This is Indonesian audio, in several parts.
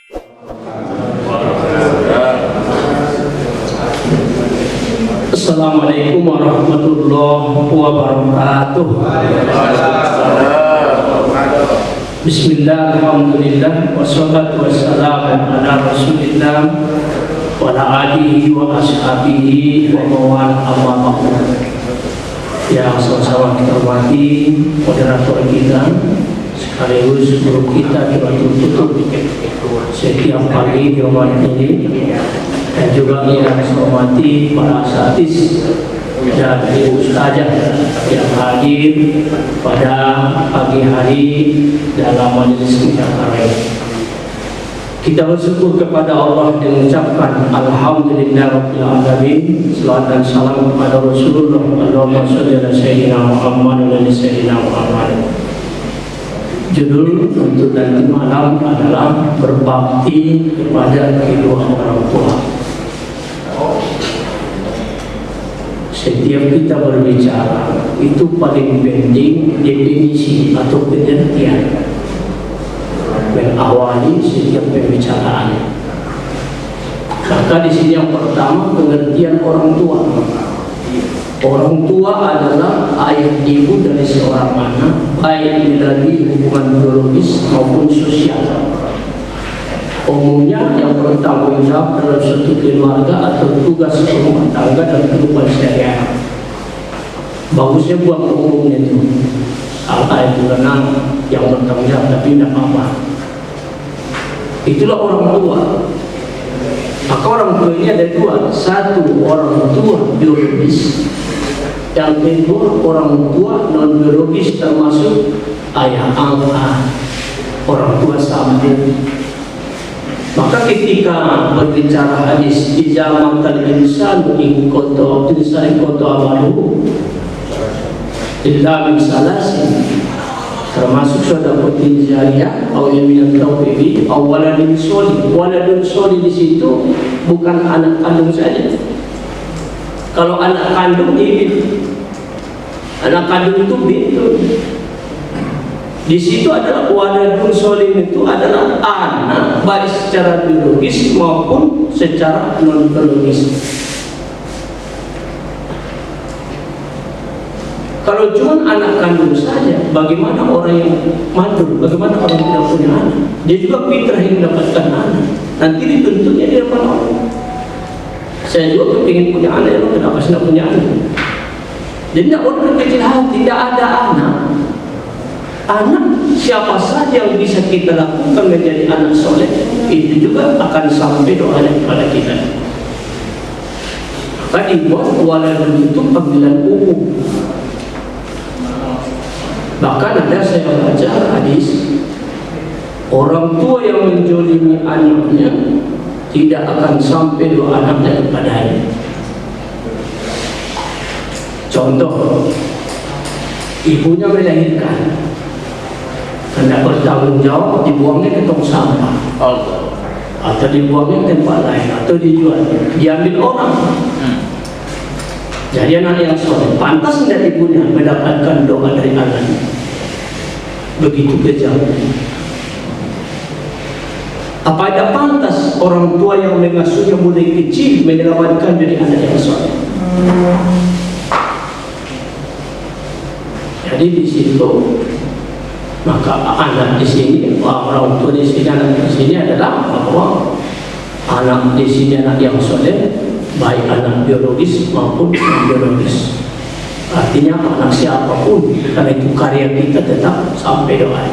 Assalamualaikum warahmatullahi wabarakatuh. Bismillah, alhamdulillah, wassalatu wassalamu ala rasulillah wa ala alihi wa ashabihi wa mawala amma ba'du. Yang sama-sama kita hormati moderator kita sekaligus guru kita di waktu tutup setiap pagi di rumah ini, dan juga yang saya hormati para asatidz dan ibu ustazah yang hadir pada pagi hari dalam majelis kita kali ini. Kita bersyukur kepada Allah dengan mengucapkan alhamdulillahirabbil alamin. Selawat dan salam kepada Rasulullah. Allahumma shalli ala sayyidina Muhammad wa ala sayyidina Muhammad. Judul untuk nanti malam adalah berbakti kepada kedua orang tua. Setiap kita berbicara itu paling penting definisi atau pengertian mengawali setiap pembicaraan. Maka di sini yang pertama pengertian orang tua. Orang tua adalah ayah ibu dari seorang anak, baik melalui hubungan biologis maupun sosial. Umumnya yang bertanggung jawab dalam suatu keluarga atau tugas rumah tangga dan kehidupan sehari-hari. Bagusnya buat umumnya itu. Salah itu kenal yang bertanggung jawab, tapi tidak apa-apa. Itulah orang tua. Maka orang tua ini ada dua. Satu, orang tua biologis. Yang kedua, orang tua non biologis, termasuk ayah, angkat, orang tua sambung. Maka ketika berbicara hadis iza matal insanu in kuntu amaluhu illa min salasin, termasuk sedekah jariyah atau ilmiah tauhid atau waladun sholih. Waladun sholih di situ bukan anak kandung saja. Kalau anak kandung ini, anak kandung itu bintu. Di situ adalah waladun sholih, itu adalah anak baik secara biologis maupun secara non biologis. Kalau cuma anak kandung saja, bagaimana orang yang mandul, bagaimana orang yang tidak punya anak? Dia juga fitrah yang mendapatkan anak. Nanti dituntutnya di depan orang. Saya juga ingin punya anak, ya kenapa saya tidak punya anak? Jadi tidak boleh kecil hati, tidak ada anak. Anak siapa saja yang bisa kita lakukan menjadi anak soleh, itu juga akan sampai doanya kepada kita. Maka dibuat waladun itu panggilan umum. Bahkan ada saya baca hadis, orang tua yang menjolimi anaknya tidak akan sampai doa anaknya kepadanya. Contoh, ibunya melahirkan, hendak bertanggung jawab, dibuangnya ke tong sampah, atau dibuangnya ke tempat lain, atau dijual, diambil orang. Jadi anak yang soleh pantas tidak ibunya mendapatkan doa dari anaknya. Begitu kejam. Apa ada pantas orang tua yang mengasuhnya mulai kecil menyelamatkan dari anak yang soleh? Jadi di situ maka anak di sini, orang tua di sini, anak di sini adalah bahwa anak di sini anak yang soleh, baik anak biologis maupun non biologis. Artinya anak siapapun, karena itu karya kita tetap sampai doa.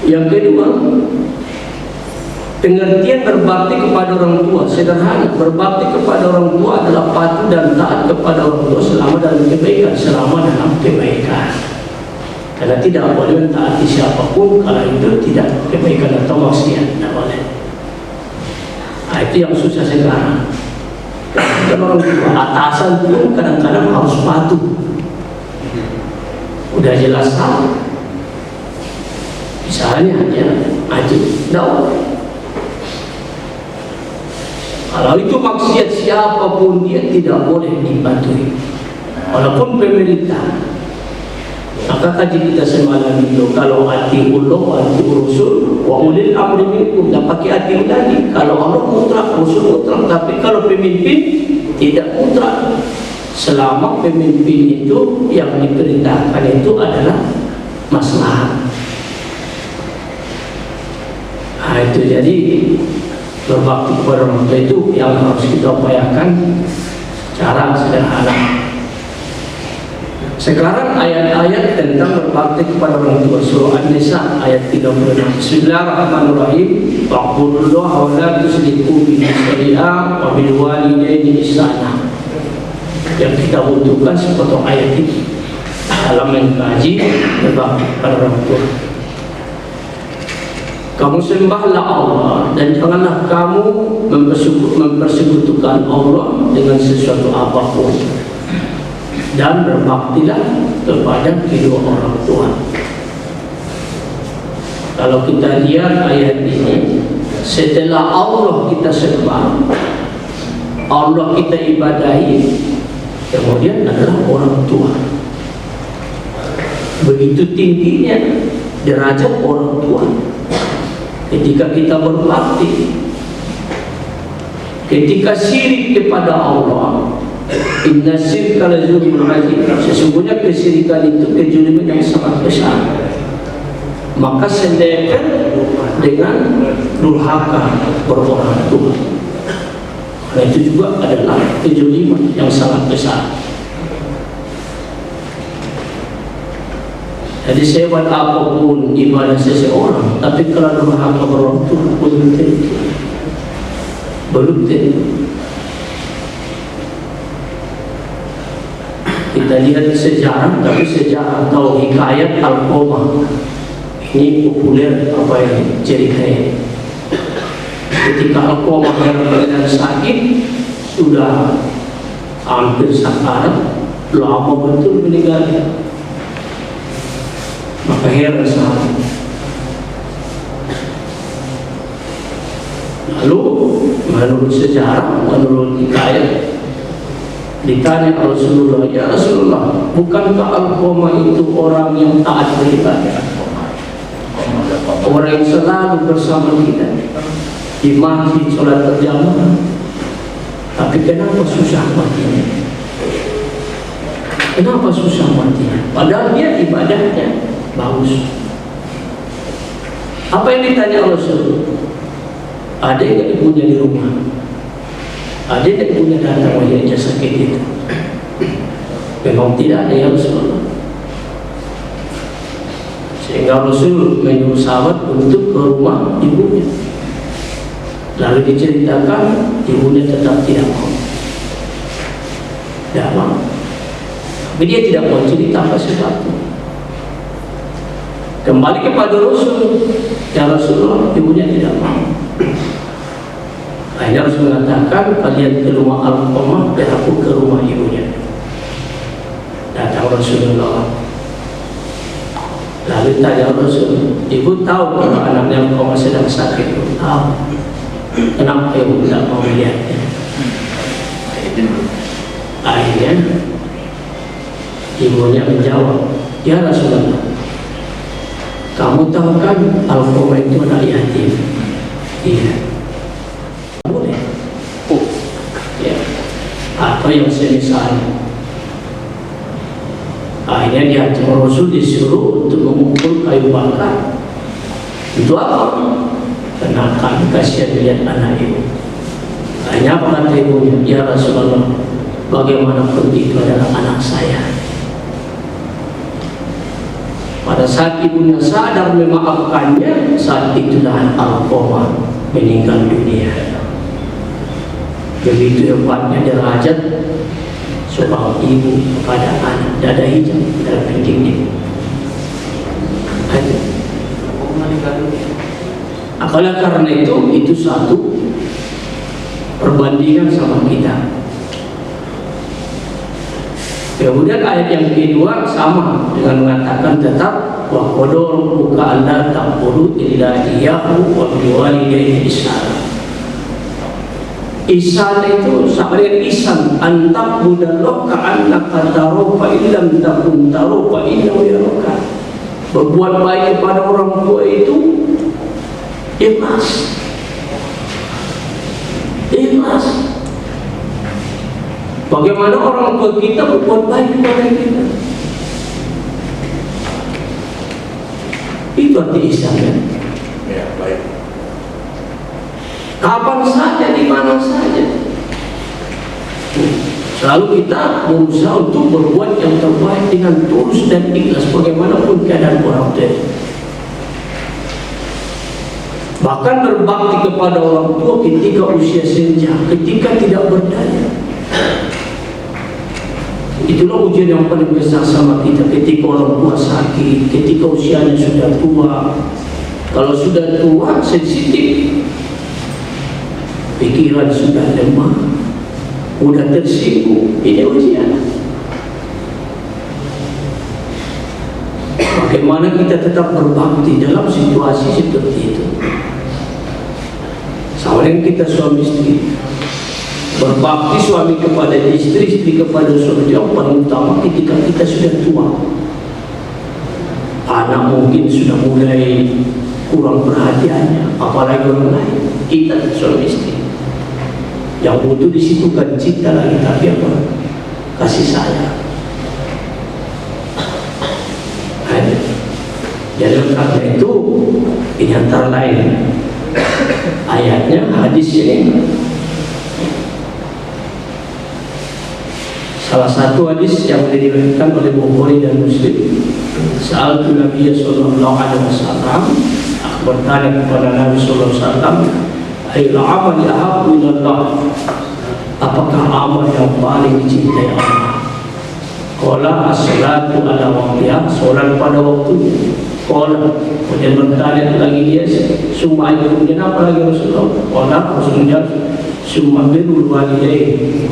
Yang kedua, pengertian berbakti kepada orang tua sederhana. Berbakti kepada orang tua adalah patuh dan taat kepada orang tua selama dalam kebaikan, karena tidak boleh mentaati siapapun kalau itu tidak kebaikan atau maksiat, tidak boleh. Nah, itu yang susah sekarang. Dan orang tua atasan pun kadang-kadang harus patuh. Udah jelas salah. Misalnya ya, maju, dakwah. Kalau itu maksiat siapapun dia tidak boleh dipatuhi. Walaupun pemerintah. Maka kaji kita semalam itu, kalau atiullah wa atiur rasul wa ulil amri minkum, tak pakai ati tadi. Kalau Allah mutlak, rasul mutlak. Tapi kalau pemimpin tidak mutlak, selama pemimpin itu yang diperintahkan itu adalah maslahat. Nah itu jadi berbakti kepada orang tua itu yang harus kita upayakan cara sederhana. Sekarang ayat-ayat tentang berbakti kepada orang tua, surah An-Nisa ayat 36. Bismillahirrahmanirrahim. Wa'budullaha wa la tusyriku bihi syai'an wa bil walidayni ihsana. Yang kita butuhkan sepotong ayat ini dalam mengkaji berbakti kepada orang tua. Kamu sembahlah Allah dan janganlah kamu mempersekutukan Allah dengan sesuatu apapun. Dan berbaktilah kepada kedua orang tua. Kalau kita lihat ayat ini, setelah Allah kita sembah, Allah kita ibadahi, kemudian adalah orang tua. Begitu tingginya derajat orang tua ketika kita berbakti. Ketika syirik kepada Allah, inna syirka la zulmun azim, sesungguhnya kesyirikan itu kezaliman yang sangat besar. Maka sendekan dengan durhaka berorang tua, karena itu juga adalah kezaliman yang sangat besar. Jadi sehebat apapun ibadah seseorang, tapi kalau durhaka berorang tua belum tentu. Kita lihat sejarah, tapi sejarah atau hikayat Al-Qamah ini populer apa yang ceritanya. Ketika Al-Qamah yang sakit sudah hampir sakarat, lama betul meninggal. Maka heran sahabat. Lalu menurut sejarah, menurut hikayat, ditanya Rasulullah, ya Rasulullah, bukankah Al-Qamah itu orang yang taat beribadah, orang yang selalu bersama kita di masjid sholat berjamaah, tapi kenapa susah matinya? Kenapa susah matinya? Padahal dia ibadahnya bagus. Apa yang ditanya Rasul? Ada yang ibunya di rumah, ada yang punya datang wajahnya sakit itu. Memang tidak ada yang Rasulullah. Sehingga Rasul menyuruh sahabat untuk ke rumah ibunya. Lalu diceritakan, ibunya tetap tidak mau. Tidak mau. Tapi dia tidak mau cerita apa sesuatu. Kembali kepada Rasul, ya Rasulullah, ibunya tidak mau. Akhirnya Rasul mengatakan, kalian ke rumah Al-Qamah dan aku ke rumah ibunya. Datang Rasulullah. Lalu tanya Rasul, ibu tahu kalau anaknya Al-Qamah sedang sakit? Tahu. Kenapa ibu tidak mau melihatnya? Akhirnya ibunya menjawab, ya Rasulullah, kamu tahu kan Al-Qamah itu anak yatim? Iya. Boleh. Ya. Atau yang semisal. Akhirnya dia cuma Rasul disuruh untuk mengumpul kayu bakar. Untuk apa? Karena kami kasihan melihat anak ibu. Hanya apa kata ibunya? Ya Rasulullah, bagaimanapun itu adalah anak saya. Pada saat ibunya sadar memaafkannya, saat itulah Al-Qamah meninggal dunia. Begitu hebatnya derajat seorang ibu kepada anak, dada hijau dalam pentingnya. Oleh karena itu satu perbandingan sama kita. Kemudian ayat yang kedua sama dengan mengatakan tetap wa qadara rabbuka alla ta'budu illa iyyahu wa bil walidayni ihsana. Ihsan itu sama dengan ihsan, antak budallah ka'annaka tarahu fa illam takun tarahu fa innahu yaraka. Berbuat baik kepada orang tua itu ikhlas. Ikhlas. Bagaimana orang tua kita berbuat baik kepada kita? Itu arti ihsan kan? Ya, baik. Kapan saja, di mana saja, selalu kita berusaha untuk berbuat yang terbaik dengan tulus dan ikhlas bagaimanapun keadaan orang tua. Bahkan berbakti kepada orang tua ketika usia senja, ketika tidak berdaya. Itulah ujian yang paling besar sama kita ketika orang tua sakit, ketika usianya sudah tua. Kalau sudah tua, sensitif, pikiran sudah lemah, mudah tersinggung. Ini ujian. Bagaimana kita tetap berbakti dalam situasi seperti itu? Sama dengan kita suami istri. Berbakti suami kepada istri, istri kepada suami, yang paling utama ketika kita sudah tua. Anak mungkin sudah mulai kurang perhatiannya, apalagi orang lain. Kita suami istri yang butuh di situ kan cinta lagi, tapi apa? Kasih sayang. Jadi karena itu, ini antara lain ayatnya, hadis ini. Salah satu hadis yang diriwayatkan oleh Bukhari dan Muslim. Sa'altu Nabi sallallahu alaihi wasallam, aku bertanya kepada Nabi sallallahu alaihi wasallam, ayyul amali ahabbu ila Allah? Apakah amal yang paling dicintai Allah? Qala as-salatu ala waqtiha, salat pada waktunya. Qala, kemudian bertanya lagi dia, summa kemudian apa lagi Rasulullah? Qala Rasulullah, summa birrul walidain,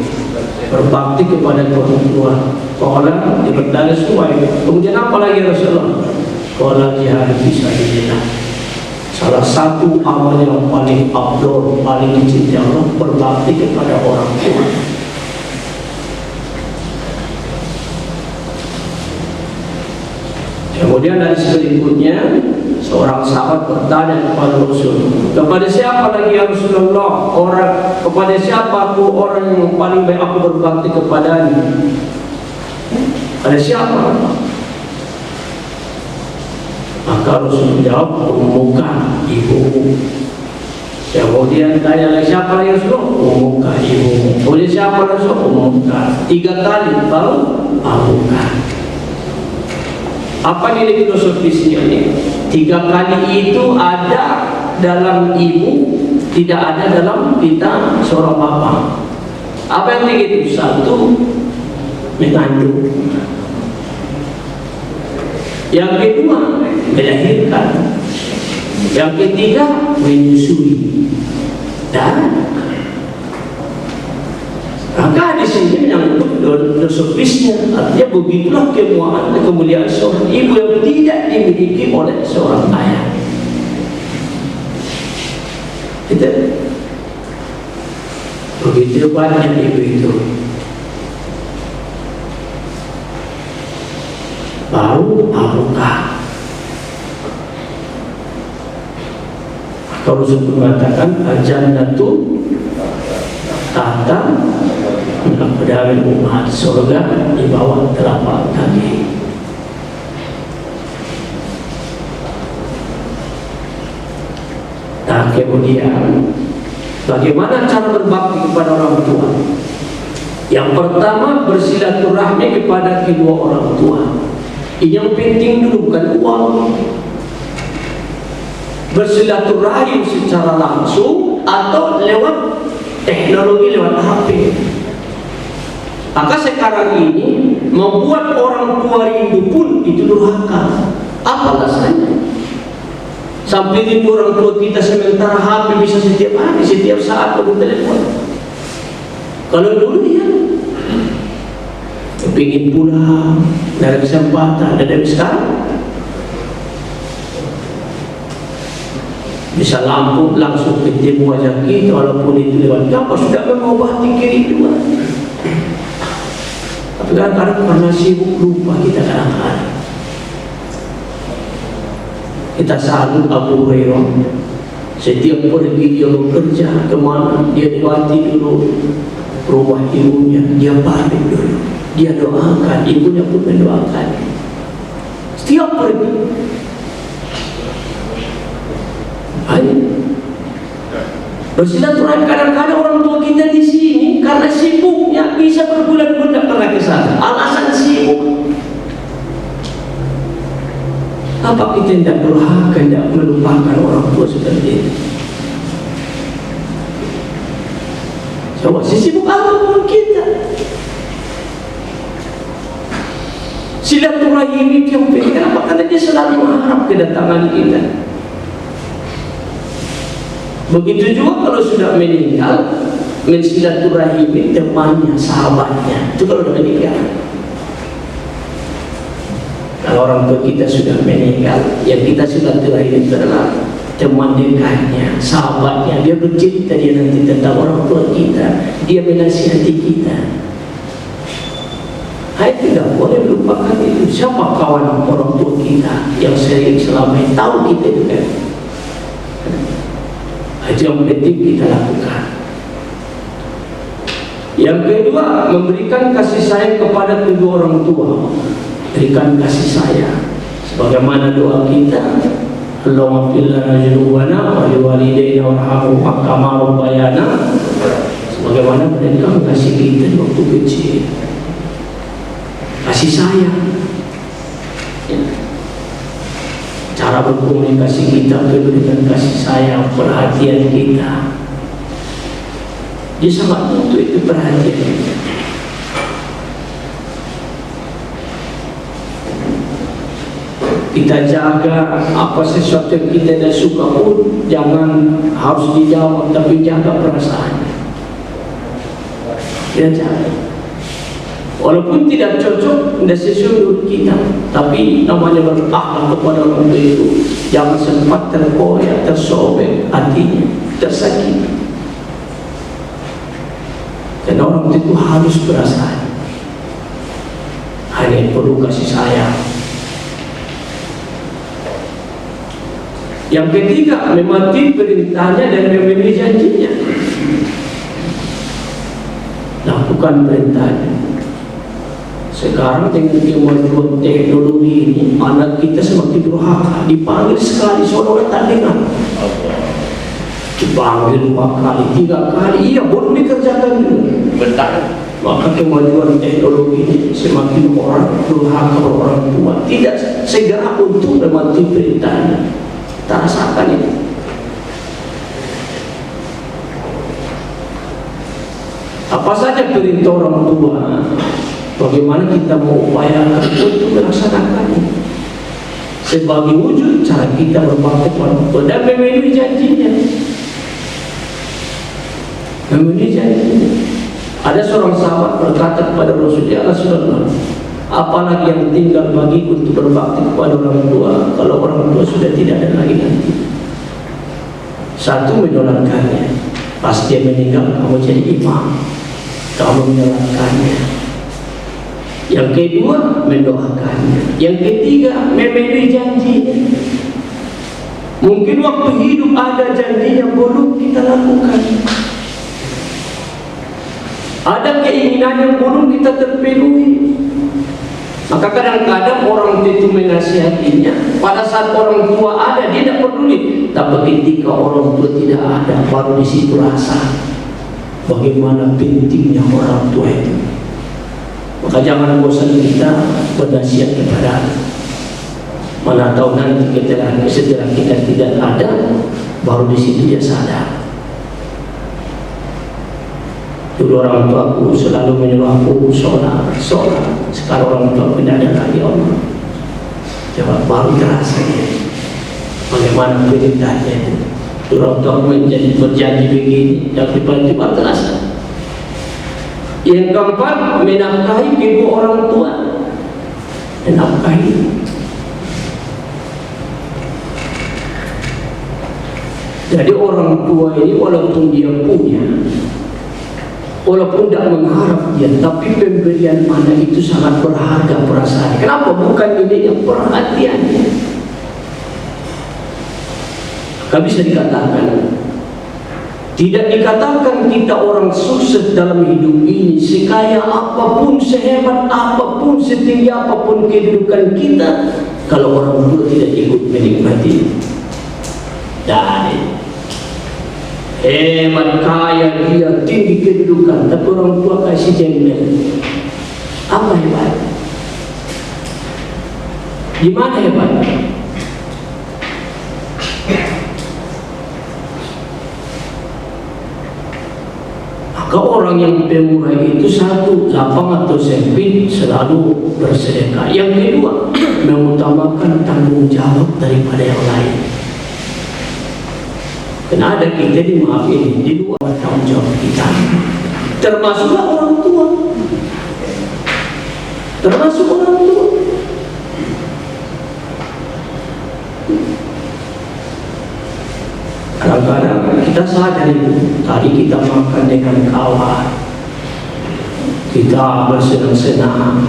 berbakti kepada orang tua. Qala, dia bertanya semua itu. Kemudian apa lagi Rasulullah? Qala jihad fisabilillah. Salah satu amal yang paling afdal, paling dicintai Allah, berbakti kepada orang tua. Kemudian dari berikutnya, seorang sahabat bertanya kepada Rasul, kepada siapa lagi ya Rasulullah? Kepada siapa aku orang yang paling baik aku berbakti kepadanya? Pada siapa? Maka Rasul menjawab, ummuka, ibumu. Kemudian tanya lagi, siapa lagi Rasul? Ummuka, ibumu. Kemudian siapa Rasul? Ummuka. 3 kali, baru abuka. Apa nilai filosofisnya ini? 3 kali itu ada dalam ibu, tidak ada dalam kita seorang bapak. Apa yang 3 itu? 1, mengandung. Yang kedua, melahirkan. Yang ketiga, menyusui. Dan maka di sini menyangkut filosofisnya, artinya begitulah kemuliaan seorang ibu yang tidak dimiliki oleh seorang ayah. Kita begitu banyak ibu itu. Baru apakah? Kalau Rasul mengatakan al-jannatu tahta aqdamil ummahat, surga di bawah telapak kaki. Nah, kemudian bagaimana cara berbakti kepada orang tua? Yang pertama, bersilaturahmi kepada kedua orang tua. Ini yang penting dulu, bukan uang. Bersilaturahim secara langsung atau lewat teknologi, lewat HP. Maka sekarang ini membuat orang tua rindu pun itu durhaka. Apa alasannya? Sampai rindu orang tua kita sementara HP bisa setiap hari, setiap saat bertelepon. Kalau dulu ya kepingin pulang, tidak ada kesempatan. Dan dari sekarang Bisa lampu langsung ketemu wajah kita walaupun itu lewat apa sudah mengobati kehidupan. Tapi kadang-kadang karena sibuk lupa kita kadang-kadang. Kita salut Abu Hurairah, setiap pergi dia bekerja kemana dia lewati dulu rumah ibunya, dia balik dulu, dia doakan, ibunya pun mendoakan setiap pergi. Bersilaturahmi kadang-kadang orang tua kita di sini karena sibuknya bisa berbulan-bulan tidak pernah ke sana. Alasan sibuk. Apa kita tidak durhaka, tidak melupakan orang tua seperti itu? Coba sibuk apapun kita, silaturahmi yang penting. Kenapa? Karena dia selalu mengharap kedatangan kita. Begitu juga kalau sudah meninggal, mensilaturahimi temannya, sahabatnya. Itu kalau sudah meninggal. Kalau orang tua kita sudah meninggal, yang kita silaturahimi itu adalah teman dekatnya, sahabatnya. Dia bercerita dia nanti tentang orang tua kita, dia menasihati kita. Hai, tidak boleh lupakan itu. Siapa kawan orang tua kita yang sering selama ini tahu kita itu kan? Itu yang penting kita lakukan. Yang kedua, memberikan kasih sayang kepada kedua orang tua. Berikan kasih sayang sebagaimana doa kita, Allahumma fil lana dzunubana wa liwalidayna warhamhuma kama rabbayana, sebagaimana mereka mengasihi kita di waktu kecil. Kasih sayang. Cara berkomunikasi kita dengan kasih sayang, perhatian kita. Dia sangat butuh itu perhatian. Kita jaga apa sesuatu yang kita tidak suka pun jangan harus dijawab, tapi jaga perasaan. Kita jaga. Walaupun tidak cocok, tidak sesuai dengan kita, tapi namanya berakhlak kepada orang tua itu jangan sempat terkoyak, tersobek hatinya, tersakiti. Karena orang tua itu harus perasaan. Hanya perlu kasih sayang. Yang ketiga, mematuhi perintahnya dan memenuhi janjinya. Lakukan perintahnya. Sekarang dengan kemajuan teknologi ini, anak kita semakin durhaka. Dipanggil sekali seolah-olah tak dengar. Dipanggil 2 kali, 3 kali, iya baru dikerjakan dulu. Bentar. Maka kemajuan teknologi ini semakin orang durhaka orang tua, tidak segera untuk mematuhi perintahnya. Tak rasakan itu. Apa saja perintah orang tua, bagaimana kita mengupayakan untuk melaksanakannya sebagai wujud cara kita berbakti kepada orang tua dan memenuhi janjinya. Memenuhi janjinya. Ada seorang sahabat berkata kepada Rasulullah, ya Rasulullah, apalagi yang tinggal bagiku untuk berbakti kepada orang tua kalau orang tua sudah tidak ada lagi nanti? Satu, menyolatkannya. Pas dia meninggal, kamu jadi imam, kamu menyolatkannya. Yang kedua, mendoakannya. Yang ketiga, memenuhi janjinya. Mungkin waktu hidup ada janjinya belum kita lakukan, ada keinginan yang belum kita terpenuhi. Maka kadang-kadang orang itu menasihatinya pada saat orang tua ada dia tidak peduli, tapi ketika orang tua tidak ada baru di situ rasa bagaimana pentingnya orang tua itu. Maka jangan bosan kita bernasihat kepada, mana tahu nanti setelah kita tidak ada baru di situ dia sadar. Dulu orang tuaku selalu menyuruh aku sholat. Sekarang orang tua tidak ada lagi Allah. Coba baru terasa ya, bagaimana perintahnya itu. Dulu orang tua menjadi berjanji begini, tapi tiba-tiba terasa. Yang keempat, menafkahi kedua orang tua. Menafkahi. Jadi orang tua ini walaupun dia punya, walaupun tidak mengharap dia, tapi pemberian anak itu sangat berharga perasaan. Kenapa? Bukan ini yang perhatiannya. Gak bisa dikatakan. Tidak dikatakan kita orang sukses dalam hidup ini, sekaya apapun, sehebat apapun, setinggi apapun kedudukan kita, kalau orang tua tidak ikut menikmati. Dan hebat, kaya, dia tinggi kedudukan, tapi orang tua kasih jengkel. Apa hebat? Gimana hebat? Maka orang yang pemurah itu satu, lapang atau sempit, selalu bersedekah. Yang kedua, mengutamakan tanggung jawab daripada yang lain. Karena ada kita di maaf ini, di luar tanggung jawab kita, termasuklah orang tua. Termasuk orang tua. Kadang-kadang kita sadar itu, tadi kita makan dengan kawan, kita bersenang-senang,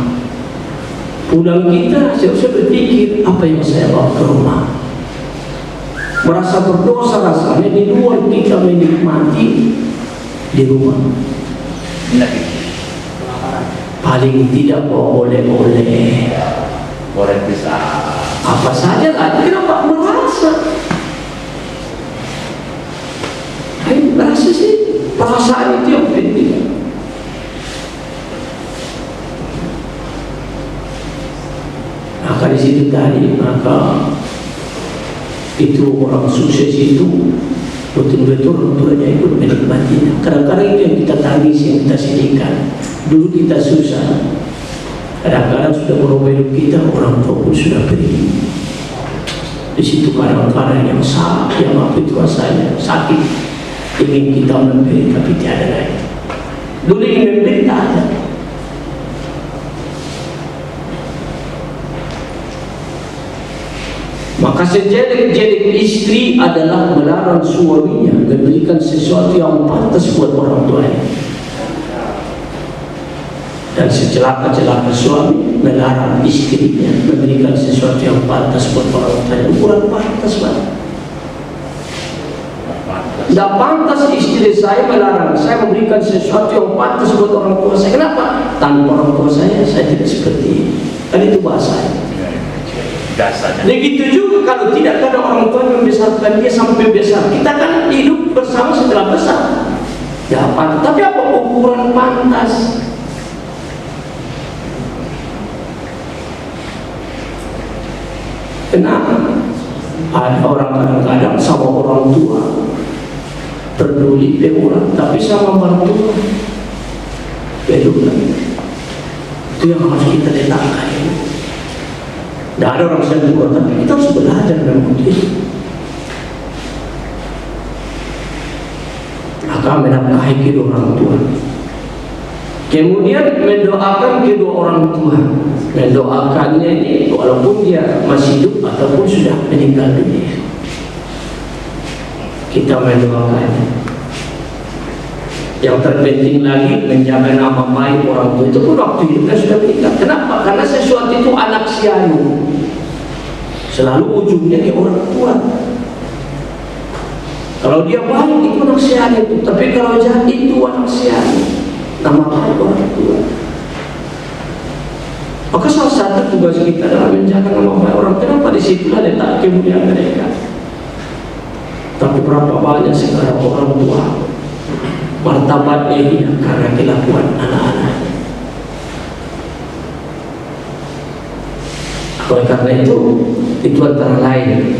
pulang kita saya berpikir apa yang saya bawa ke rumah. Merasa berdosa rasanya di luar kita menikmati di rumah. Paling tidak bawa oleh-oleh, boleh bisa apa saja lah. Kenapa merasa? Merasa sih perasaan itu yang penting. Maka di situ tadi, maka itu orang sukses itu betul-betul orang tuanya itu menikmatinya. Kadang-kadang itu yang kita tangis, yang kita sedihkan. Dulu kita susah, kadang-kadang sudah merubah hidup kita, orang tua pun sudah pergi. Di situ kadang-kadang yang sakit, yang apa itu rasanya sakit, ingin kita memberi tapi tiada lagi. Dulu ingin memberi tak ada. Maka sejelek-jelek istri adalah melarang suaminya memberikan sesuatu yang pantas buat orang tuanya. Dan secelaka-celaka suami melarang istrinya memberikan sesuatu yang pantas buat orang tuanya. Kurang pantas banget. Tidak pantas istri saya melarang saya memberikan sesuatu yang pantas buat orang tua saya. Kenapa? Tanpa orang tua saya tidak seperti ini. Kan itu bahasanya. Begitu juga kalau tidak ada orang tua yang membesarkan dia sampai besar, kita kan hidup bersama setelah besar. Ya pantas. Tapi apa ukuran pantas? Kenapa? Ada orang kadang-kadang sama orang tua peduli pemurah, tapi sama mertua peduli. Itu yang harus kita letakkan. Tidak ada orang sempurna, tapi kita harus belajar dengan itu. Maka menafkahi kedua orang tua, kemudian mendoakan kedua orang tua. Mendoakannya ini walaupun dia masih hidup ataupun sudah meninggal dunia, kita mendoakannya. Yang terpenting lagi menjaga nama baik orang tua itu pun waktu hidupnya sudah meninggal. Kenapa? Karena sesuatu itu anak sianu, selalu ujungnya ke orang tua. Kalau dia baik itu anak sianu itu, tapi kalau jahat itu anak sianu, nama baik orang tua. Maka salah satu tugas kita dalam menjaga nama baik orang tua. Kenapa? Disitulah letak kemuliaan mereka. Tapi berapa banyak sekarang orang tua martabatnya hilang karena kelakuan anak-anaknya. Oleh karena itu antara lain.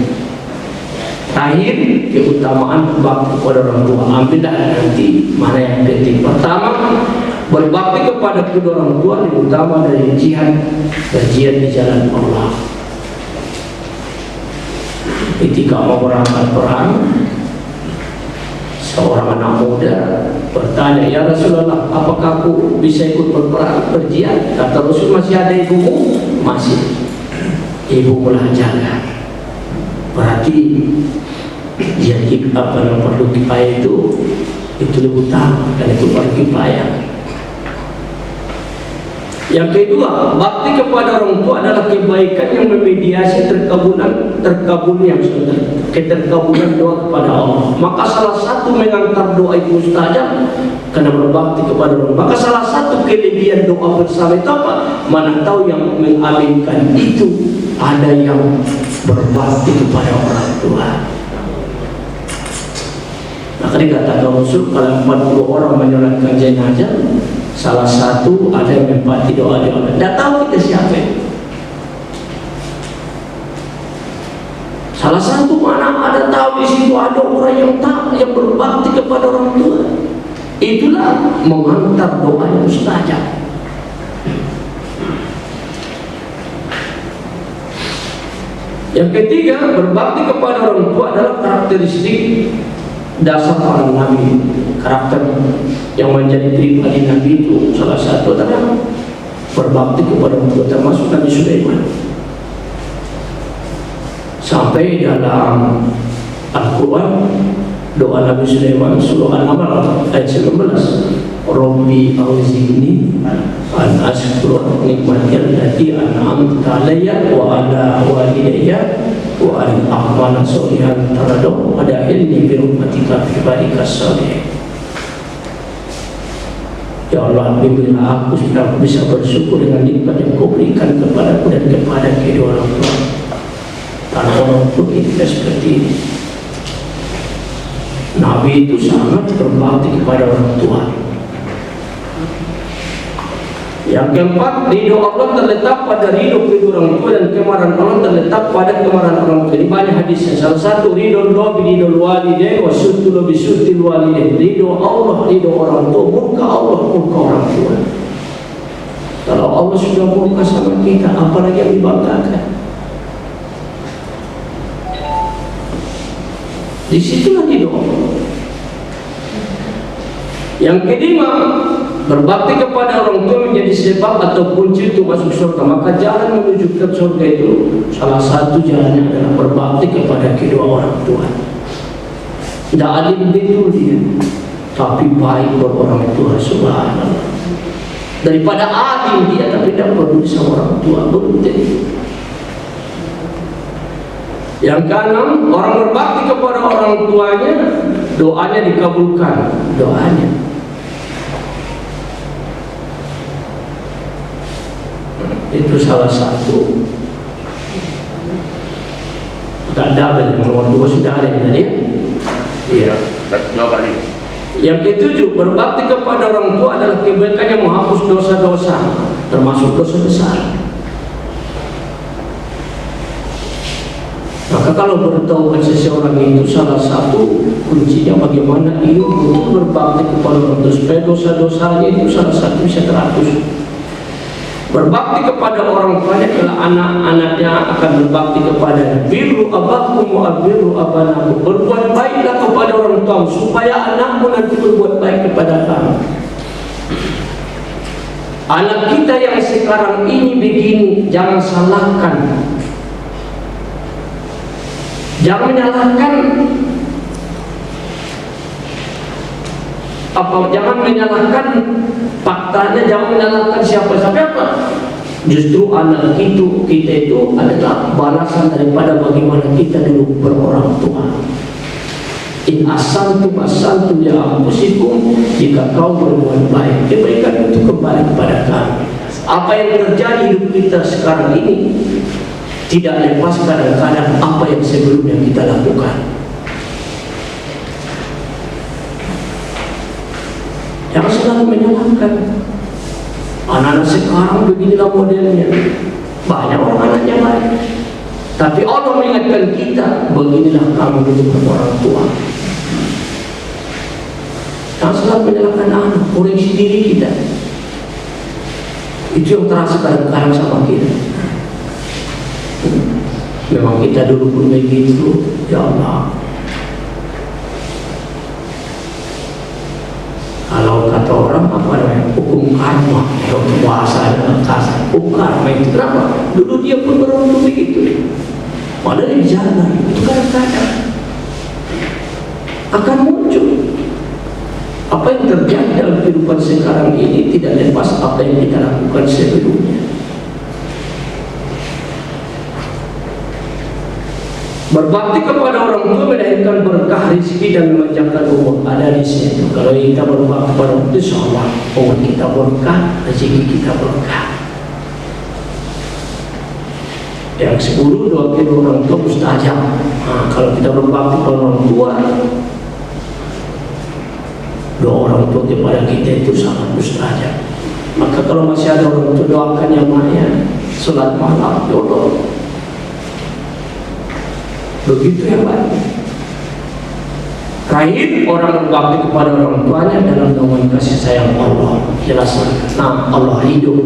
Terakhir, keutamaan berbakti kepada orang tua. Ambillah nanti mana yang penting. Pertama, berbakti kepada kedua orang tua lebih utama dari jihad di jalan Allah. Ketika mau berangkat perang, seorang anak muda bertanya, "Ya Rasulullah, apakah aku bisa ikut berperang, berjihad?" Kata Rasul, "Masih ada ibumu?" "Masih." "Ibumu lah jaga." Berarti Jadi apa yang perlu kifayah itu lebih utama dan itu perlu kifayah. Yang kedua, bakti kepada orang tua adalah kebaikan yang memediasi terkabulnya keterkabulan doa kepada Allah. Maka salah satu mengantar doa itu mustajab karena berbakti kepada orang. Maka salah satu kelebihan doa bersama itu apa? Mana tahu yang mengaminkan itu ada yang berbakti kepada orang tua. Maka dikatakan Rasul kalau 40 orang menyolatkan jenazah, salah satu ada yang menempati doa dia. Tidak tahu kita siapa. Salah satu mana ada tahu di situ ada orang yang berbakti kepada orang tua. Itulah mengantar doa yang mustajab. Yang ketiga, berbakti kepada orang tua adalah karakteristik dasar para nabi. Karakter yang menjadi pribadi nabi itu salah satu adalah berbakti kepada orang tua, termasuk Nabi Sulaiman. Sampai dalam Al-Quran doa Nabi Sulaiman surah Al-Naml ayat 19, Rabbi auzi'ni an ashkura nikmatal lati an'amta alayya wa ala walidayya wa an a'mala sholihan tardahu wa adkhilni bi rahmatika fi ibadikas sholihin. Ya Allah, berilah aku supaya aku bisa bersyukur dengan nikmat yang Kau berikan kepadaku dan kepada kedua orang tua. Karena orang tua kita seperti ini. Nabi itu sangat berbakti kepada orang tua. Yang keempat, ridho Allah terletak pada ridho kedua orang tua dan kemarahan Allah terletak pada kemarahan orang tua. Ini banyak hadisnya. Salah satu ridho Allah ridho walidain wa syukur bi syukur walidain. Ridho Allah ridho orang tua, murka Allah murka orang tua. Kalau Allah sudah murka sama kita, apalagi yang dibanggakan? Disitulah ridho Allah. Yang kelima, berbakti kepada orang tua menjadi sebab atau kunci untuk masuk surga. Maka jalan menuju ke surga itu salah satu jalannya adalah berbakti kepada kedua orang tua. Tidak alim betul dia, tapi baik buat orang tua. Subhanallah. Daripada alim dia tapi tidak peduli sama orang tua. Betul. Yang keenam, orang berbakti kepada orang tuanya, doanya dikabulkan. Doanya. Itu salah satu. Tak ada yang nomor 2 sudah ada tadi. Iya. Yang ketujuh, berbakti kepada orang tua adalah kebaikan yang menghapus dosa-dosa, termasuk dosa besar. Maka kalau bertaubat seseorang itu salah satu kuncinya bagaimana ia untuk berbakti kepada orang tua supaya dosa-dosanya itu salah satu bisa terhapus. Berbakti kepada orang tuanya adalah anak-anaknya akan berbakti kepadanya. Birru abakum wa birru abanakum. Berbuat baiklah kepada orang tua supaya anakmu nanti berbuat baik kepada kamu. Anak kita yang sekarang ini begini, jangan salahkan. Jangan menyalahkan jangan menyalahkan faktanya, jangan menyalahkan siapa-siapa. Justru anak kita itu adalah balasan daripada bagaimana kita dulu berorang tua. In asantum ya anfusikum, jika kau berbuat baik, kebaikan itu kembali kepada kamu. Apa yang terjadi hidup kita sekarang ini tidak lepas kadang-kadang apa yang sebelumnya kita lakukan. Jangan selalu menyalahkan. Anak-anak sekarang beginilah modelnya. Banyak orang anaknya baik, tapi Allah mengingatkan kita, beginilah kamu untuk orang tua. Jangan selalu menyalahkan anak, koreksi diri kita. Itu yang terasa kadang-kadang sama kita. Memang kita dulu pun begitu, ya Allah. Kalau kata orang apa namanya, hukum karma, kalau bahasa kasar, hukum karma itu kenapa? Dulu dia pun beruntung begitu. Padahal dijaga, itu kadang-kadang. akan muncul. Apa yang terjadi dalam kehidupan sekarang ini tidak lepas apa yang kita lakukan sebelumnya. Berbakti kepada orang tua melahirkan berkah rezeki dan memanjangkan umur, ada di situ. Kalau kita berbakti kepada orang tua, insyaallah umur kita berkah, rezeki kita berkah. Yang 10 doa kedua orang tua mustajab. Kalau kita berbakti kepada orang tua, doa orang tua kepada kita itu sangat mustajab. Maka kalau masih ada orang tua, doakan yang banyak, salat malam, jodoh. Begitu ya Pak. Terakhir, orang berbakti kepada orang tuanya dalam naungan kasih sayang Allah. Jelas, Allah hidup.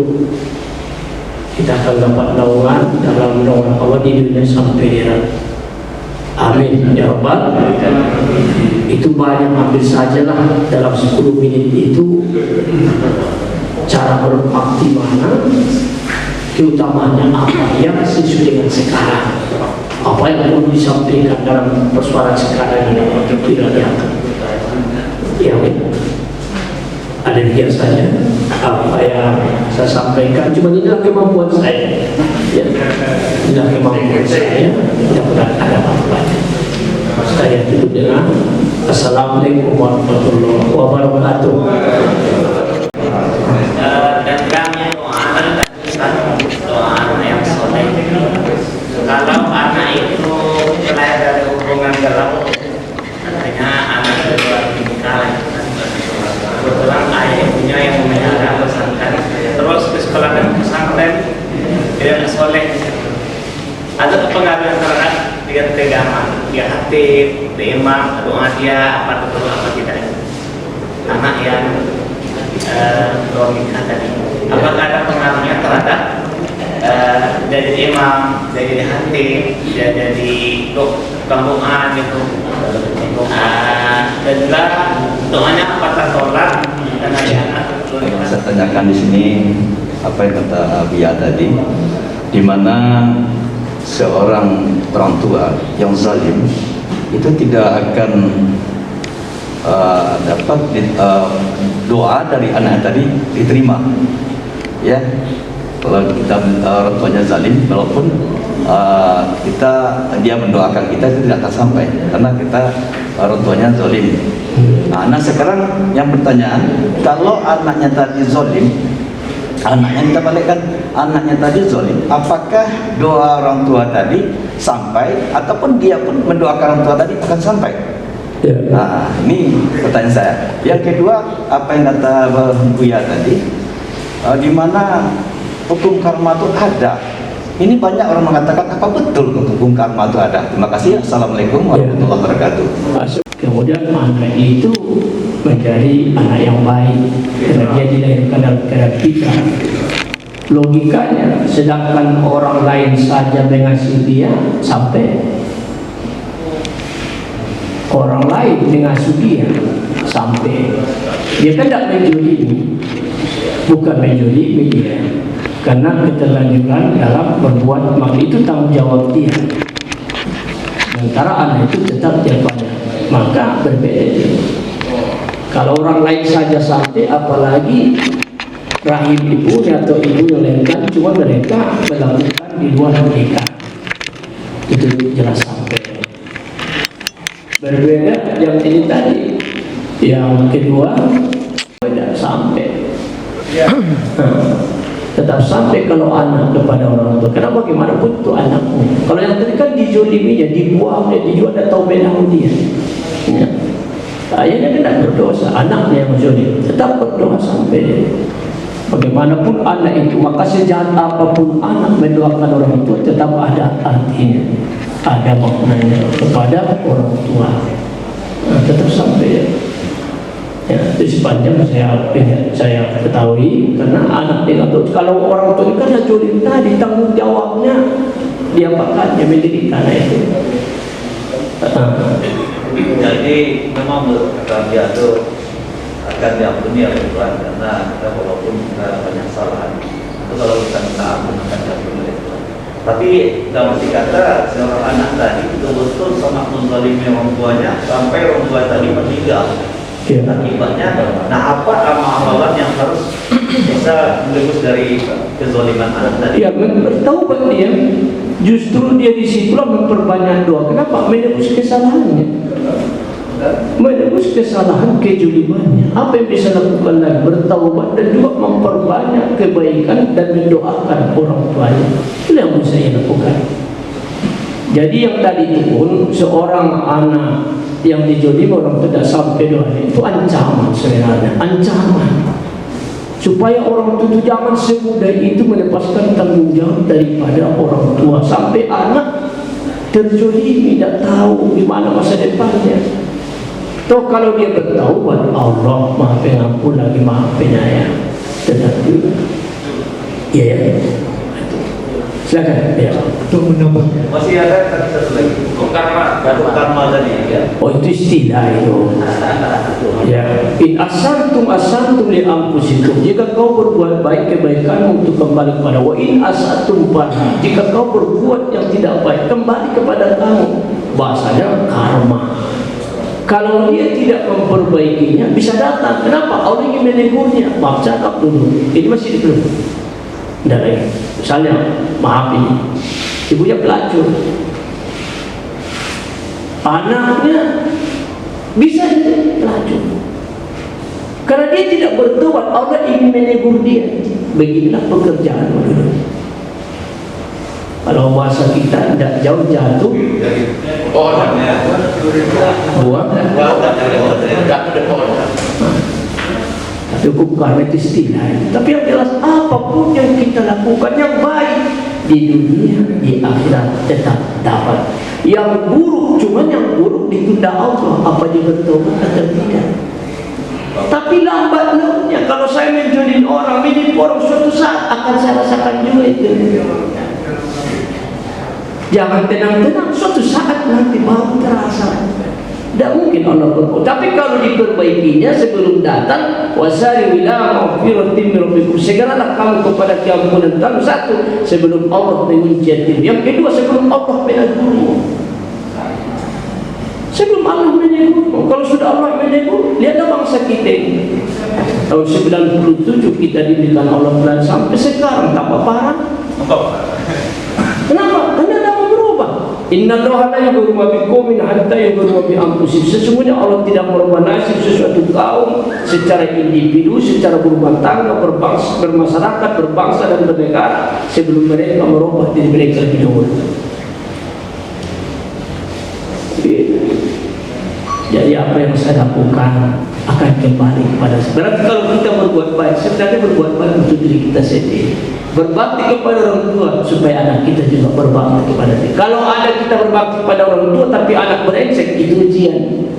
Kita akan dapat naungan dalam naungan Allah di dunia sampai di akhirat. Amin ya Rabbal alamin. Itu banyak, ambil sajalah dalam 10 menit itu cara berbakti mana, keutamanya apa yang sesuai dengan sekarang, apa yang perlu disampaikan dalam persoalan sekarang ini tidak diangkat. Ya, ada demikian saja apa yang saya sampaikan. Cuma inilah kemampuan saya. Ya, inilah kemampuan saya. Mudah-mudahan ada manfaatnya. Saya tutup dengan Assalamualaikum warahmatullahi wabarakatuh. Dan kami doa anak yang soleh. Kalau anak itu lahir dari hubungan gelap, artinya anak dari luar nikah. Kebetulan ayah ibunya yang memelihara pesantren, terus di sekolah dan pesantren dia soleh. Ada pengaruh terhadap dia keagamaan, dia hati, dia imam, doa dia apa betul apa tidak. Anak yang luar nikah tadi, apakah ada pengaruhnya terhadap jadi imam, jadi hati, dia jadi doa gitu. Dan juga doanya apa tertolak dan anak. Yang saya tanyakan di sini apa yang kata Abia tadi, di mana seorang orang tua yang zalim itu tidak akan dapat doa dari anak tadi diterima. Ya, kalau kita orang tuanya zalim, walaupun dia mendoakan kita itu tidak akan sampai karena kita orang tuanya zalim. Nah sekarang yang pertanyaan, kalau anaknya tadi zalim, anaknya kita balikkan, anaknya tadi zalim, apakah doa orang tua tadi sampai ataupun dia pun mendoakan orang tua tadi akan sampai? Nah ini pertanyaan saya. Yang kedua, apa yang kata Buya tadi, di mana hukum karma itu ada. Ini banyak orang mengatakan apa betul hukum karma itu ada. Terima kasih. Assalamualaikum warahmatullahi wabarakatuh. Kemudian anak itu menjadi anak yang baik karena dia dilahirkan dalam keadaan fitrah. Logikanya, sedangkan orang lain saja mengasihi dia sampai, orang lain mengasihi dia sampai, dia kan tidak menjolimi, bukan menjolimi dia, karena keterlanjuran dalam berbuat, maka itu tanggung jawab dia. Sementara anak itu tetap jawabannya, maka berbeda. Kalau orang lain saja sampai, apalagi rahim ibu atau ibu yang melahirkan, cuma mereka melakukan di luar nikah, itu jelas sampai. Berbeda yang ini tadi, yang kedua tidak sampai. Tetap sampai kalau anak kepada orang tua. Karena bagaimanapun itu anakmu. Kalau yang tadi kan dijoliminya, dibuangnya, dijual, tidak tahu bedang dia. Ya. Ayahnya tidak berdosa, anaknya yang menjolim, tetap berdoa sampai. Bagaimanapun anak itu, maka sejahat apapun anak mendoakan orang tua, tetap ada artinya, ada maknanya kepada orang tua. Tetap sampai. Ya, itu sepanjang saya ketahui, karena anak dia atau kalau orang tua itu kan jolim tadi, tanggung jawabnya dia pakatnya mendidik anak itu. Jadi memang kata dia itu akan diampuni oleh Tuhan karena kita walaupun kita banyak salah, itu kalau kita minta ampun akan diampuni oleh Tuhan. Tapi dalam arti kata seorang anak tadi betul-betul sangat menzalimi orang tuanya sampai orang tua tadi meninggal. Ya. Akibatnya, nah apa amalan yang harus bisa menebus dari kezaliman anak tadi? Ya, bertaubat dia. Justru dia disitulah memperbanyak doa. Kenapa? Menebus kesalahannya, menebus kesalahan kejulimannya. Apa yang bisa lakukan lagi? Bertaubat dan juga memperbanyak kebaikan dan mendoakan orang tuanya. Itu yang bisa ia lakukan. Jadi yang tadi itu pun seorang anak yang dijolimi orang tidak sampai doa itu ancaman sebenarnya, ancaman supaya orang itu jangan semudah itu melepaskan tanggung jawab daripada orang tua sampai anak terjolimi tidak tahu di mana masa depannya. Toh kalau dia bertaubat, Allah Maha Pengampun lagi Maha Penyayang. Tetapi ya, silakan ya. Untuk menambah Masih ada tadi satu lagi. Hukum karma. Karma tadi ya. Oh itu istilah itu. Ya, in asantum li anfusikum. Jika kau berbuat baik, kebaikan untuk kembali kepada wa in asatum pada. Jika kau berbuat yang tidak baik, kembali kepada kamu. Bahasanya karma. Kalau dia tidak memperbaikinya, bisa datang. Kenapa? Allah ingin menegurnya. Maaf cakap dulu. Ini masih di belum. Tidak lagi. Misalnya, maaf ini. Ibunya pelacur. Anaknya bisa jadi pelacur. Karena dia tidak bertobat, Allah ingin menegur dia. Beginilah pekerjaan dulu. Kalau bahasa kita tidak jauh jatuh, buang. Tapi hukum karma itu istilah. Tapi yang jelas apapun yang kita lakukan yang baik di dunia, di akhirat tetap dapat. Yang buruk, cuman yang buruk ditunda Allah. Apa dia bertobat atau tidak? Tapi lambat launnya. Kalau saya menjolin orang, menipu orang, suatu saat akan saya rasakan juga itu. Jangan tenang-tenang, suatu saat nanti baru terasa. Tidak mungkin Allah berbuat. Tapi kalau diperbaikinya sebelum datang, wasari'u ila maghfiratin min rabbikum, segeralah kamu kepada keampunan kamu. Satu, sebelum Allah mengunci hatimu. Yang kedua, sebelum Allah menegurmu. Sebelum Allah menegurmu. Kalau sudah Allah menegur, lihatlah bangsa kita ini. Tahun 97 kita diberikan Allah pelan sampai sekarang tambah parah. Kenapa? Karena tidak mau berubah. Inna Allah la yughayyiru ma biqaumin hatta yughayyiru ma bi anfusihim. Sesungguhnya Allah tidak merubah nasib sesuatu kaum secara individu, secara berumah tangga, berbangsa, bermasyarakat, berbangsa dan bernegara sebelum mereka merubah diri mereka lebih dahulu. Jadi apa yang saya lakukan akan kembali kepada saya. Berarti kalau kita berbuat baik, sebenarnya berbuat baik untuk diri kita sendiri. Berbakti kepada orang tua supaya anak kita juga berbakti kepada dia. Kalau ada kita berbakti kepada orang tua tapi anak berengsek, itu ujian.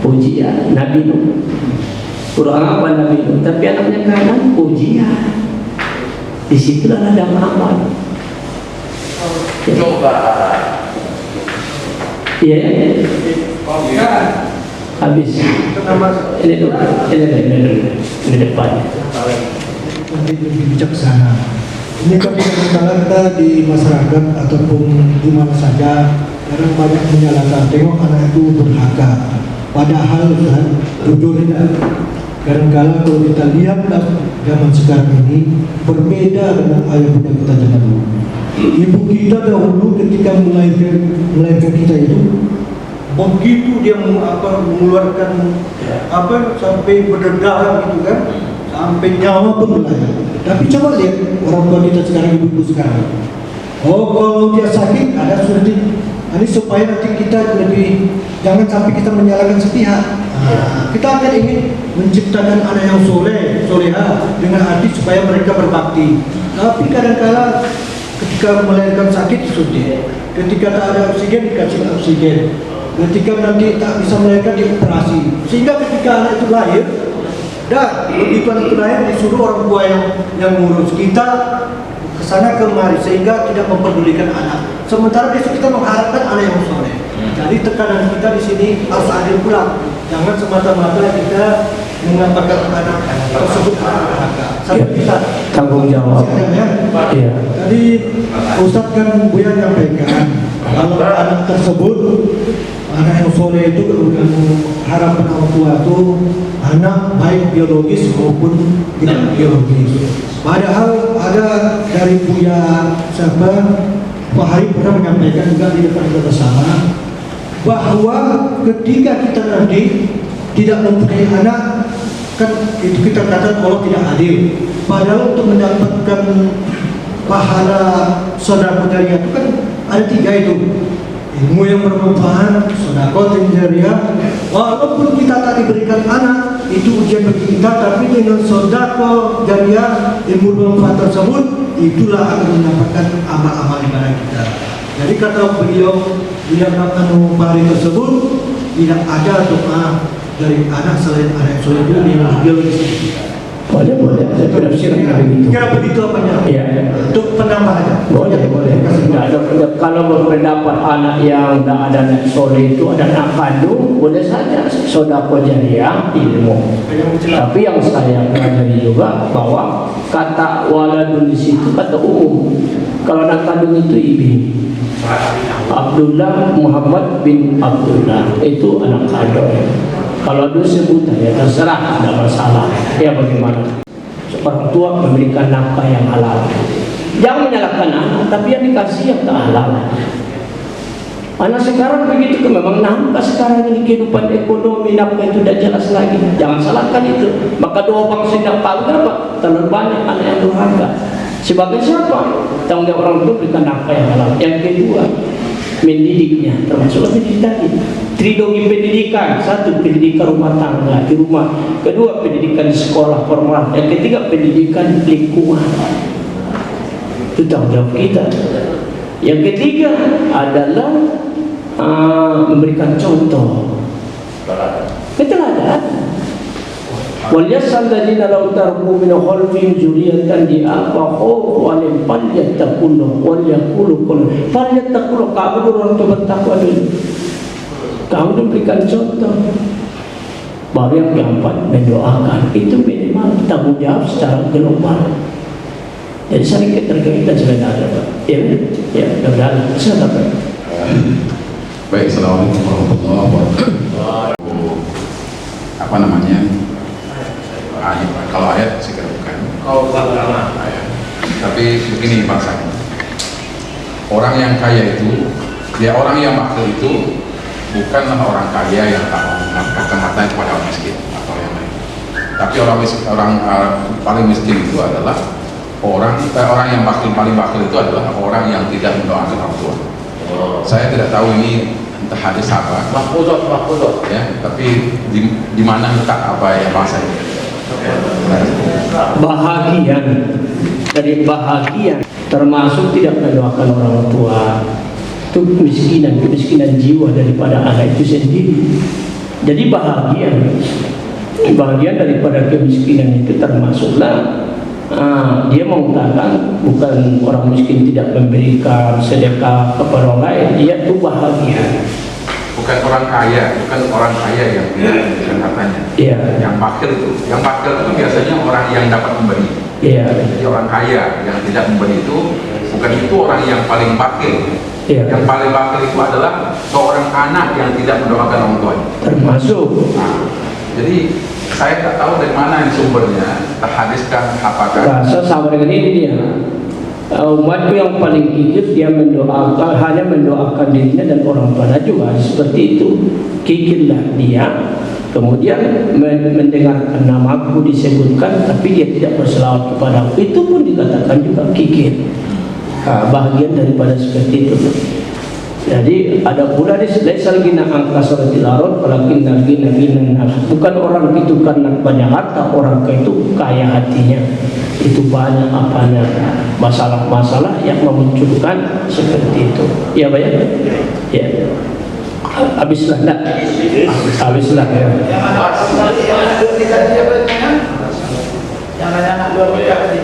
Ujian Nabi Nuh. Kurang apa Nabi Nuh, tapi anaknya kanan ujian. Disitulah ada amal. Coba. Iya. Habis. Ini depan. lebih bijaksana. Ini kan kadang-kadang kita di masyarakat ataupun di mana saja kadang banyak menyalahkan, tengok anak itu berharga. Padahal kan jujurnya kadang-kadang kalau kita lihat zaman sekarang ini berbeda dengan ayah bunda kita zaman dulu. Ibu kita dahulu ketika melahirkan kita itu begitu dia mengeluarkan sampai berdarah gitu kan, sampai nyawa pun melayang. Tapi coba lihat orang tua kita sekarang, ibu sekarang. Oh, kalau dia sakit ada suntik. Ini supaya nanti kita lebih, jangan sampai kita menyalahkan sepihak. Kita akan ingin menciptakan anak yang soleha dengan hati supaya mereka berbakti. Tapi kadang-kadang ketika melahirkan sakit disuntik, ketika tak ada oksigen dikasih oksigen, ketika nanti tak bisa melahirkan dioperasi, sehingga ketika anak itu lahir, dan begitu anak itu lahir disuruh orang tua yang ngurus kita kesana kemari, sehingga tidak memperdulikan anak. Sementara besok kita mengharapkan anak yang soleh. Jadi tekanan kita di sini harus adil pula. Jangan semata-mata kita mengatakan anak tersebut durhaka. Saya bisa Tanggung jawab. ya. Iya. Tadi Ustadz kan Buya nyampaikan kalau anak tersebut, anak yang soleh itu harapan orang tua itu anak baik biologis maupun tidak biologis. Padahal ada dari Buya siapa Pak Hari pernah menyampaikan juga di depan kita bersama bahwa ketika kita nanti tidak mempunyai anak, kan itu kita katakan Allah tidak adil. Padahal untuk mendapatkan pahala sedekah jariah itu kan ada 3 itu. Ilmu yang bermanfaat, sedekah jariah. Walaupun kita tak diberikan anak, itu ujian bagi kita, tapi dengan sedekah jariah, ilmu bermanfaat tersebut, itulah akan mendapatkan amal-amal ibadah kita. Jadi kata beliau melakukan pari tersebut, tidak ada doa dari anak selain anak soleh itu yang biologis. Boleh, saya penafsirkan begitu. Kira begitu apanya? Iya. Untuk penambahan. Boleh. Nggak ada, kalau berpendapat anak yang tidak ada anak soleh itu ada anak kandung, boleh saja sedekah jariah ilmu. Tapi yang saya pelajari juga bahwa kata waladun di situ kata umum. Kalau anak kandung itu ibu. Abdullah Muhammad bin Abdullah itu anak kandung. Kalau itu sebutan ya terserah, tidak masalah. Ya bagaimana? Orang tua memberikan nafkah yang halal. Jangan menyalahkan anak, tapi yang dikasih yang tak halal. Anak sekarang begitu kan memang nafkah sekarang ini kehidupan ekonomi nafkah itu tidak jelas lagi. Jangan salahkan itu. Maka doa bangsa tidak tahu kenapa? Terlalu banyak anak yang durhaka. Sebagai siapa? Tanggung jawab orang tua berikan nafkah yang halal. Yang kedua, mendidiknya, termasuk pendidikan. Trilogi pendidikan, 1 pendidikan rumah tangga di rumah, kedua pendidikan di sekolah formal, yang ketiga pendidikan lingkungan. Itu tanggung jawab kita. Yang ketiga adalah memberikan contoh. Keteladan. Wal yasal ladina law tarku min khalfihim dzurriyyatan di'afahu wa lam yattaqullah wal yaqulu qul falyattaqullah. Kamu orang tua bertakwa dulu. Kamu memberikan contoh. Baru yang keempat mendoakan. Itu minimal tanggung jawab secara global. Jadi saling keterkaitan sebenarnya, Pak. Ya, mudah-mudahan. Silakan. Baik, assalamualaikum warahmatullahi wabarakatuh. Apa namanya? Kalau ayat saya kira bukan. Ayat. Tapi begini bahasanya. Orang yang kaya itu, orang yang makhluk itu bukanlah orang kaya yang tak menafkahkan hartanya kepada orang miskin atau yang lain. Tapi orang paling miskin itu adalah orang yang paling bakil itu adalah orang yang tidak mendoakan orang tua. Saya tidak tahu ini entah hadis apa. Mahfudot ya, tapi di mana letak apa yang bahasa ini? Bahagian dari bahagian termasuk tidak mendoakan orang tua. Itu kemiskinan jiwa daripada anak itu sendiri. Jadi bahagian daripada kemiskinan itu termasuklah dia mengatakan bukan orang miskin tidak memberikan sedekah kepada orang lain, dia itu bahagia. Bukan orang kaya yang tidak memberikan hartanya. Iya. Yang bakil itu biasanya orang yang dapat memberi. Iya. Jadi orang kaya yang tidak memberi itu bukan itu orang yang paling bakil. Iya. Yang paling bakil itu adalah seorang anak yang tidak mendoakan orang tuanya. Termasuk. Jadi saya tak tahu dari mana sumbernya, terhadiskan apakah. Rasa sama dengan ini dia. Umatku yang paling kikir dia hanya mendoakan dirinya dan orang tuanya juga seperti itu. Kikirlah dia, kemudian mendengarkan namaku disebutkan, tapi dia tidak berselawat kepadaku. Itu pun dikatakan juga kikir. Bahagian daripada seperti itu. Jadi ada pula di laisal gina angka suratil arad walakin gina bukan orang itu karena banyak harta, orang itu kaya hatinya. Itu banyak apanya masalah-masalah yang memunculkan seperti itu. Ya banyak. Ya. Habislah enggak? Habislah ya. Yang nanya dua tadi.